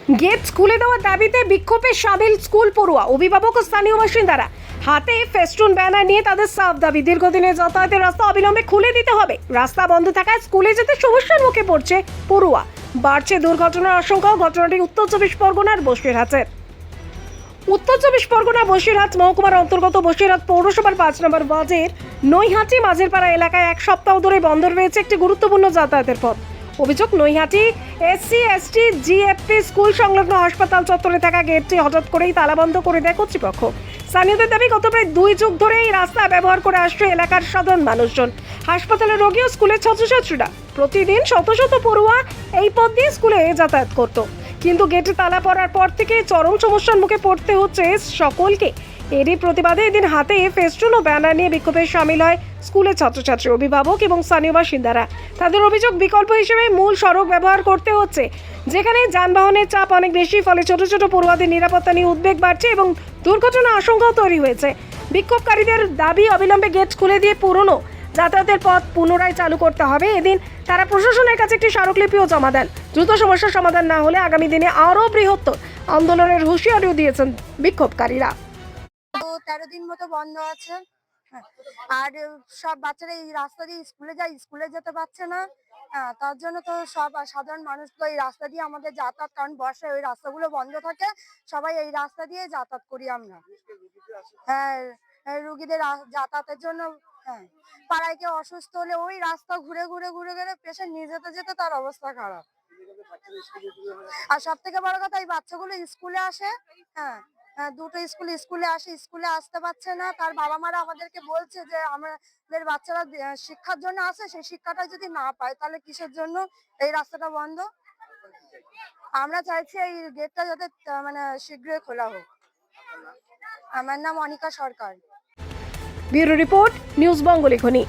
Gate খুলে দেওয়ার দাবিতে বিক্ষোভে সামিল স্কুল পড়ুয়া, অভিভাবক ও স্থানীয় বাসিন্দারা। হাতে ফেস্টুন ব্যানার নিয়ে তাদের সাফ দাবি, দীর্ঘদিনের যাতায়াতের রাস্তা অবিলম্বে খুলে দিতে হবে। রাস্তা বন্ধ থাকায় স্কুলে যেতে সমস্যার মুখে পড়ছে পড়ুয়া। বাড়ছে দুর্ঘটনার আশঙ্কা। ঘটনাটি উত্তর চব্বিশ পরগনার বসিরহাটের। উত্তর চব্বিশ পরগনা বসিরহাট মহকুমার অন্তর্গত বসিরহাট পৌরসভার ৫ নম্বর ওয়ার্ডের নৈহাটি মাঝেরপাড়া এলাকায় এক সপ্তাহ ধরে বন্ধ রয়েছে একটি গুরুত্বপূর্ণ যাতায়াতের পথ। অভিযোগ, নৈহাটি SC/ST GFP স্কুল সংলগ্ন হাসপাতাল চত্বরে থাকা গেটটি হঠাৎ করেই তালাবন্ধ করে দেয় কর্তৃপক্ষ। স্থানীয়দের দাবি, গত প্রায় 2 যুগ ধরে এই রাস্তা ব্যবহার করে আসছে এলাকার সাধারণ মানুষজন, হাসপাতালের রোগী ও স্কুলের ছাত্রছাত্রীরা। প্রতিদিন শত শত পড়ুয়া এই পথ দিয়ে স্কুলে যাতায়াত করত, কিন্তু গেটে তালা পড়ার পর থেকে চরম সমস্যার মুখে পড়তে হচ্ছে সকলকে। এরই প্রতিবাদে এদিন হাতে ফেস্টুন ও ব্যানার নিয়ে বিক্ষোভে সামিল হয় স্কুলের ছাত্রছাত্রী, অভিভাবক এবং স্থানীয় বাসিন্দারা। তাদের অভিযোগ, বিকল্প হিসেবে মূল সড়ক ব্যবহার করতে হচ্ছে, যেখানে যানবাহনের চাপ অনেক বেশি, ফলে ছোট ছোট পড়ুয়াদের নিরাপত্তা নিয়ে উদ্বেগ বাড়ছে এবং দুর্ঘটনা আশঙ্কাও তৈরি হয়েছে। বিক্ষোভকারীদের দাবি, অবিলম্বে গেট খুলে দিয়ে পুরনো যাতায়াতের পথ পুনরায় চালু করতে হবে। এদিন তারা প্রশাসনের কাছে একটি স্মারকলিপিও জমা দেন। দ্রুত সমস্যার সমাধান না হলে আগামী দিনে আরও বৃহত্তর আন্দোলনের হুঁশিয়ারিও দিয়েছেন বিক্ষোভকারীরা। 13 দিন মতো বন্ধ আছে। আর সব বাচ্চারা এই রাস্তা দিয়ে স্কুলে যায়, স্কুলে যেতে পারছে না। তার জন্য তো সব সাধারণ মানুষগুলো এই রাস্তা দিয়ে আমাদের যাতায়াত, কারণ বর্ষায় ওই রাস্তাগুলো বন্ধ থাকে, সবাই এই রাস্তা দিয়ে যাতায়াত করি আমরা। হ্যাঁ, রুগীদের যাতায়াতের জন্য। হ্যাঁ, পাড়ায় কেউ অসুস্থ হলে ওই রাস্তা ঘুরে ঘুরে ঘুরে ঘুরে পেশেন্ট নিয়ে যেতে যেতে তার অবস্থা খারাপ। আর সব থেকে বড় কথা, এই বাচ্চাগুলো স্কুলে আসে। হ্যাঁ, দুটো স্কুলে আসে, স্কুলে আসতে পারছে না। তার বাবা মারা আমাদেরকে বলছে যে আমাদের বাচ্চারা শিক্ষার জন্য আসে, সেই শিক্ষাটা যদি না পায় তাহলে কিসের জন্য এই রাস্তাটা বন্ধ। আমরা চাইছি এই গেটটা যাতে মানে শীঘ্রই খোলা হোক। আমার নাম অনিকা সরকার। ব্যুরো রিপোর্ট, নিউজ বেঙ্গলি খনি।